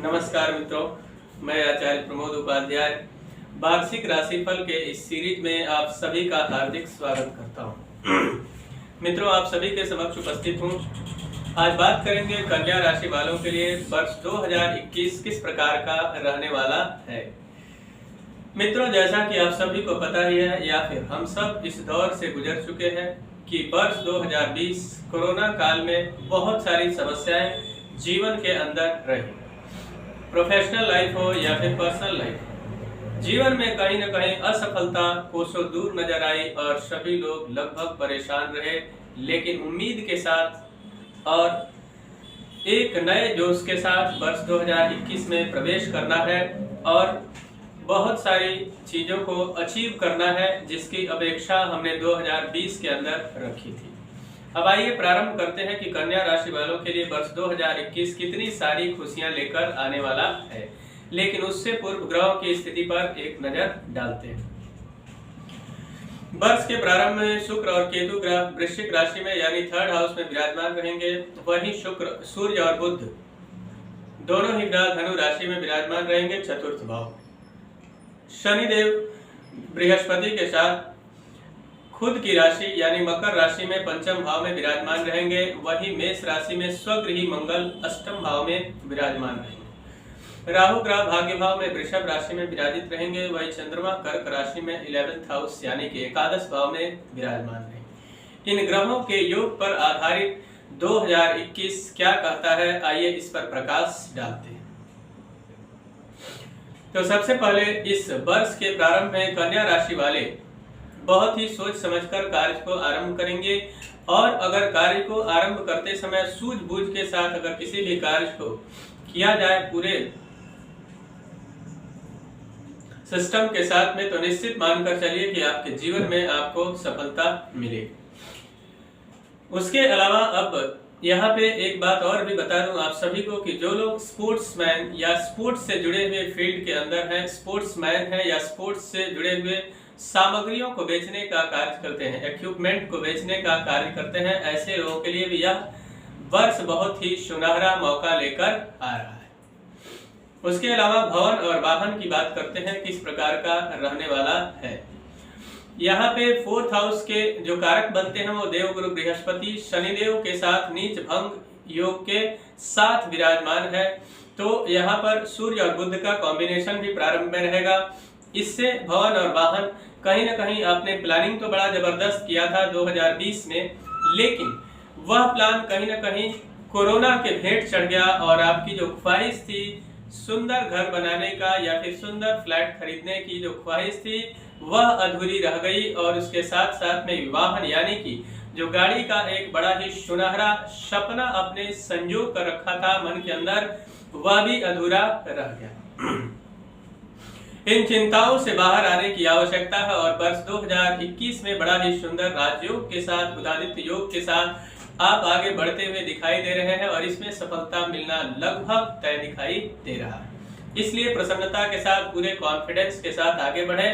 नमस्कार मित्रों, मैं आचार्य प्रमोद उपाध्याय वार्षिक राशिफल के इस सीरीज में आप सभी का हार्दिक स्वागत करता हूं। मित्रों, आप सभी के समक्ष उपस्थित हूं। आज बात करेंगे कन्या राशि वालों के लिए वर्ष 2021 किस प्रकार का रहने वाला है। मित्रों, जैसा कि आप सभी को पता ही है या फिर हम सब इस दौर से गुजर चुके हैं कि वर्ष 2020 कोरोना काल में बहुत सारी समस्याएं जीवन के अंदर रही। प्रोफेशनल लाइफ हो या फिर पर्सनल लाइफ हो, जीवन में कहीं न कहीं असफलता कोसों दूर नजर आई और सभी लोग लगभग परेशान रहे। लेकिन उम्मीद के साथ और एक नए जोश के साथ वर्ष 2021 में प्रवेश करना है और बहुत सारी चीजों को अचीव करना है जिसकी अपेक्षा हमने 2020 के अंदर रखी थी। अब आइए प्रारंभ करते हैं कि कन्या राशि वालों के लिए वर्ष 2021 कितनी सारी खुशियां लेकर आने वाला है। लेकिन उससे पूर्व ग्रहों की स्थिति पर एक नजर डालते हैं। वर्ष के प्रारंभ में शुक्र और केतु ग्रह वृश्चिक राशि में यानी थर्ड हाउस में विराजमान रहेंगे। वहीं शुक्र, सूर्य और बुध दोनों ही ग्रह धनु राशि में विराजमान रहेंगे चतुर्थ भाव। शनिदेव बृहस्पति के साथ खुद की राशि यानी मकर राशि में पंचम भाव में विराजमान रहेंगे। वही मेष राशि में स्वगृही मंगल अष्टम भाव में विराजमान रहेंगे। राहु ग्रह भाग्य भाव में वृषभ राशि में विराजित रहेंगे। वही चंद्रमा कर्क राशि में 11th हाउस यानी कि एकादश भाव में विराजमान रहेंगे। इन ग्रहों के योग पर आधारित 2021 क्या कहता है, आइए इस पर प्रकाश डालते हैं। तो सबसे पहले इस वर्ष के प्रारंभ में कन्या राशि वाले बहुत ही सोच समझकर कार्य को आरंभ करेंगे और अगर कार्य को आरंभ करते समय सूझबूझ के साथ अगर किसी भी कार्य को किया जाए पूरे सिस्टम के साथ में, तो निश्चित मानकर चलिए कि आपके जीवन में आपको सफलता मिलेगी। उसके अलावा अब यहाँ पे एक बात और भी बता दूं आप सभी को कि जो लोग स्पोर्ट्समैन या स्पोर्ट्स से जुड़े हुए फील्ड के अंदर हैं, स्पोर्ट्समैन है या स्पोर्ट्स से जुड़े हुए सामग्रियों को बेचने का कार्य करते हैं, इक्विपमेंट को बेचने का कार्य करते हैं, ऐसे लोगों के लिए भी यह वर्ष बहुत ही सुनहरा मौका लेकर आ रहा है। उसके अलावा भवन और वाहन की बात करते हैं किस प्रकार का रहने वाला है। यहाँ पे 4th हाउस के जो कारक बनते हैं वो देवगुरु बृहस्पति शनिदेव के साथ नीच भंग योग के साथ विराजमान है। तो यहाँ पर सूर्य और बुध का कॉम्बिनेशन भी प्रारंभ में रहेगा। इससे भवन और वाहन कहीं न कहीं आपने प्लानिंग तो बड़ा जबरदस्त किया था 2020 में, लेकिन वह प्लान कहीं न कहीं कोरोना के भेंट चढ़ गया और आपकी जो ख्वाहिश थी सुंदर घर बनाने का या फिर सुंदर फ्लैट खरीदने की जो ख्वाहिश थी वह अधूरी रह गई और उसके साथ साथ में वाहन यानी कि जो गाड़ी का एक बड़ा ही सुनहरा सपना अपने संजो कर रखा था मन के अंदर, वह भी अधूरा रह गया। इन चिंताओं से बाहर आने की आवश्यकता है और वर्ष 2021 में बड़ा ही सुंदर राजयोग के साथ, उदादित्य योग के साथ आप आगे बढ़ते हुए दिखाई दे रहे हैं और इसमें सफलता मिलना लगभग तय दिखाई दे रहा है। इसलिए प्रसन्नता के साथ, पूरे कॉन्फिडेंस के साथ आगे बढ़े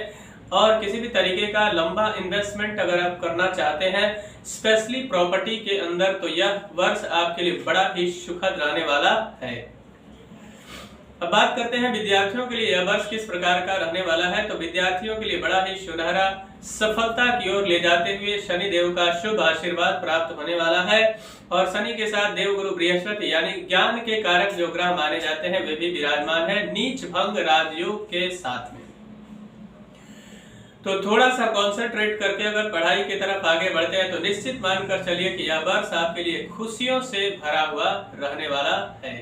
और किसी भी तरीके का लंबा इन्वेस्टमेंट अगर आप करना चाहते हैं स्पेशली प्रॉपर्टी के अंदर, तो यह वर्ष आपके लिए बड़ा ही सुखद रहने वाला है। अब बात करते हैं विद्यार्थियों के लिए यह वर्ष किस प्रकार का रहने वाला है। तो विद्यार्थियों के लिए बड़ा ही सुनहरा सफलता की ओर ले जाते हुए शनि देव का शुभ आशीर्वाद प्राप्त होने वाला है और शनि के साथ देवगुरु बृहस्पति यानी ज्ञान के कारक जो ग्रह माने जाते हैं वे भी विराजमान है नीच भंग राजयोग के साथ में। तो थोड़ा सा कॉन्सेंट्रेट करके अगर पढ़ाई की तरफ आगे बढ़ते हैं तो निश्चित मानकर चलिए कि यह वर्ष आपके लिए खुशियों से भरा हुआ रहने वाला है।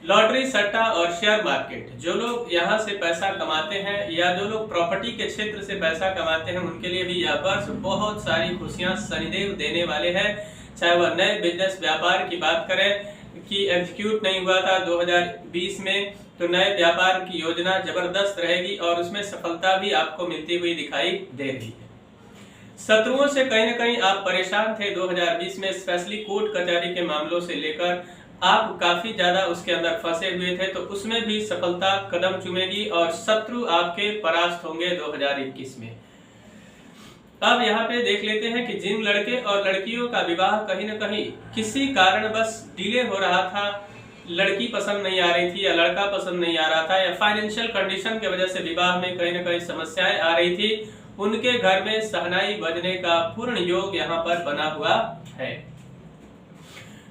लॉटरी, सट्टा और शेयर मार्केट, जो लोग यहाँ से पैसा कमाते हैं या जो लोग प्रॉपर्टी के क्षेत्र से पैसा कमाते हैं उनके लिए भी यह वर्ष बहुत सारी खुशियां शनिदेव देने वाले हैं। चाहे वह नए बिजनेस व्यापार की बात करें कि एग्जीक्यूट नहीं हुआ था 2020 में, तो नए व्यापार की योजना जबरदस्त रहेगी और उसमें सफलता भी आपको मिलती हुई दिखाई दे रही है। शत्रुओं से कहीं न कहीं आप परेशान थे 2020 में, स्पेशली कोर्ट कचहरी के मामलों से लेकर आप काफी ज्यादा उसके अंदर फंसे हुए थे, तो उसमें भी सफलता कदम चूमेगी और शत्रु आपके परास्त होंगे 2021 में। अब यहाँ पे देख लेते हैं कि जिन लड़के और लड़कियों का विवाह कहीं न कहीं किसी कारणवश डिले हो रहा था लड़की पसंद नहीं आ रही थी या लड़का पसंद नहीं आ रहा था या फाइनेंशियल कंडीशन की वजह से विवाह में कहीं ना कहीं समस्याएं आ रही थी, उनके घर में शहनाई बजने का पूर्ण योग यहाँ पर बना हुआ है।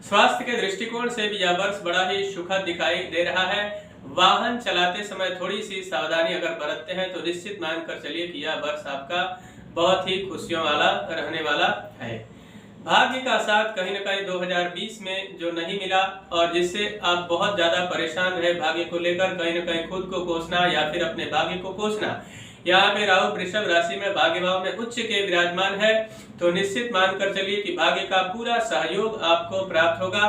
स्वास्थ्य के दृष्टिकोण से भी यह वर्ष बड़ा ही सुखद दिखाई दे रहा है। वाहन चलाते समय थोड़ी सी सावधानी अगर बरतते हैं तो निश्चित मानकर चलिए कि यह वर्ष आपका बहुत ही खुशियों वाला रहने वाला है। भाग्य का साथ कहीं न कहीं 2020 में जो नहीं मिला और जिससे आप बहुत ज्यादा परेशान रहे भाग्य को लेकर, कहीं न कहीं खुद को कोसना या फिर अपने भाग्य को कोसना, यहाँ पे राहु वृषभ राशि में भाग्य भाव में उच्च के विराजमान है, तो निश्चित मानकर चलिए कि भाग्य का पूरा सहयोग आपको प्राप्त होगा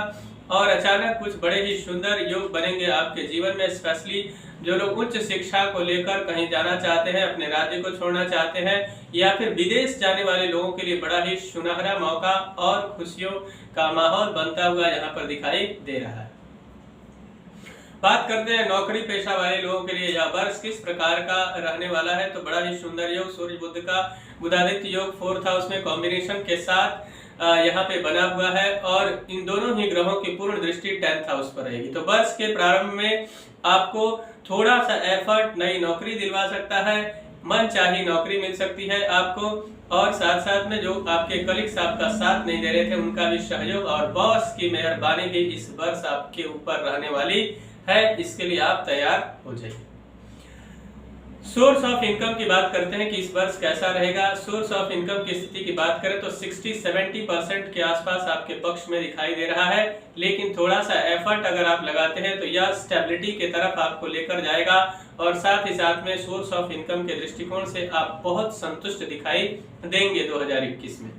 और अचानक कुछ बड़े ही सुंदर योग बनेंगे आपके जीवन में। स्पेशली जो लोग उच्च शिक्षा को लेकर कहीं जाना चाहते हैं, अपने राज्य को छोड़ना चाहते हैं या फिर विदेश जाने वाले लोगों के लिए बड़ा ही सुनहरा मौका और खुशियों का माहौल बनता हुआ यहाँ पर दिखाई दे रहा है। बात करते हैं नौकरी पेशा वाले लोगों के लिए यह वर्ष किस प्रकार का रहने वाला है, तो बड़ा ही सुंदर योग सूर्य बुध का बुधादित्य योग 4th हाउस में कॉम्बिनेशन के साथ यहाँ पे बना हुआ है और इन दोनों ही ग्रहों की पूर्ण दृष्टि 10th हाउस पर रहेगी। तो वर्ष के प्रारंभ में आपको थोड़ा सा एफर्ट नई नौकरी दिलवा सकता है, मन चाही नौकरी मिल सकती है आपको और साथ साथ में जो आपके कलीग्स आपका साथ नहीं दे रहे थे उनका भी सहयोग और बॉस की मेहरबानी भी इस वर्ष आपके ऊपर रहने वाली है। इसके लिए आप तैयार हो जाइए। सोर्स ऑफ इनकम की बात करते हैं कि इस वर्ष कैसा रहेगा। सोर्स ऑफ इनकम की स्थिति की बात करें तो 60-70% के आसपास आपके पक्ष में दिखाई दे रहा है, लेकिन थोड़ा सा एफर्ट अगर आप लगाते हैं तो यह स्टेबिलिटी की तरफ आपको लेकर जाएगा और साथ ही साथ में सोर्स ऑफ इनकम के दृष्टिकोण से आप बहुत संतुष्ट दिखाई देंगे 2021 में।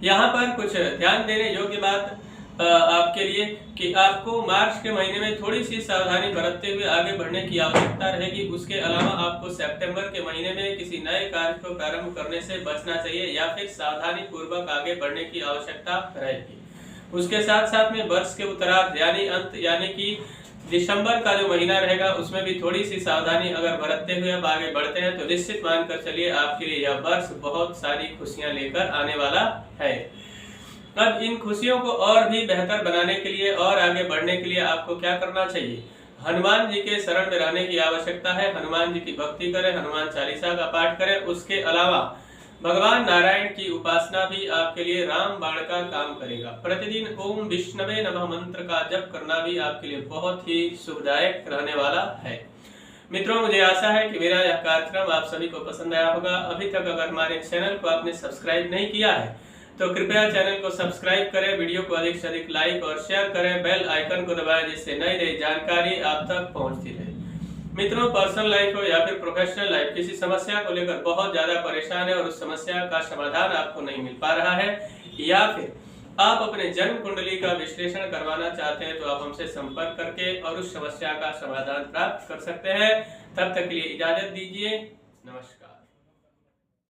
यहाँ पर कुछ ध्यान देने योग्य बात आपके लिए कि आपको मार्च के महीने में थोड़ी सी सावधानी बरतते हुए आगे बढ़ने की आवश्यकता रहेगी। उसके अलावा आपको सितंबर के महीने में किसी नए कार्य को प्रारंभ करने से बचना चाहिए या फिर सावधानी पूर्वक आगे बढ़ने की आवश्यकता रहेगी। उसके साथ साथ में वर्ष के उत्तरार्ध यानी अंत यानी कि दिसंबर का जो महीना रहेगा उसमें भी थोड़ी सी सावधानी अगर बरतते हुए आप आगे बढ़ते हैं तो निश्चित मानकर चलिए आपके लिए यह वर्ष बहुत सारी खुशियां लेकर आने वाला है। अब इन खुशियों को और भी बेहतर बनाने के लिए और आगे बढ़ने के लिए आपको क्या करना चाहिए, हनुमान जी के शरण में रहने की आवश्यकता है। हनुमान जी की भक्ति करें, हनुमान चालीसा का पाठ करें। उसके अलावा भगवान नारायण की उपासना भी आपके लिए राम बाण का काम करेगा। प्रतिदिन ओम विष्णवे नमः मंत्र का जप करना भी आपके लिए बहुत ही शुभदायक रहने वाला है। मित्रों, मुझे आशा है कि मेरा यह कार्यक्रम आप सभी को पसंद आया होगा। अभी तक अगर हमारे चैनल को आपने सब्सक्राइब नहीं किया है तो कृपया चैनल को सब्सक्राइब करें, वीडियो को अधिक से अधिक लाइक और शेयर करें, बेल आइकन को दबाएं जिससे नई नई जानकारी आप तक पहुंचती रहे। मित्रों, पर्सनल लाइफ हो या फिर प्रोफेशनल लाइफ, किसी समस्या को लेकर बहुत ज्यादा परेशान है और उस समस्या का समाधान आपको नहीं मिल पा रहा है या फिर आप अपने जन्म कुंडली का विश्लेषण करवाना चाहते हैं तो आप हमसे संपर्क करके और उस समस्या का समाधान प्राप्त कर सकते हैं। तब तक के लिए इजाजत दीजिए। नमस्कार।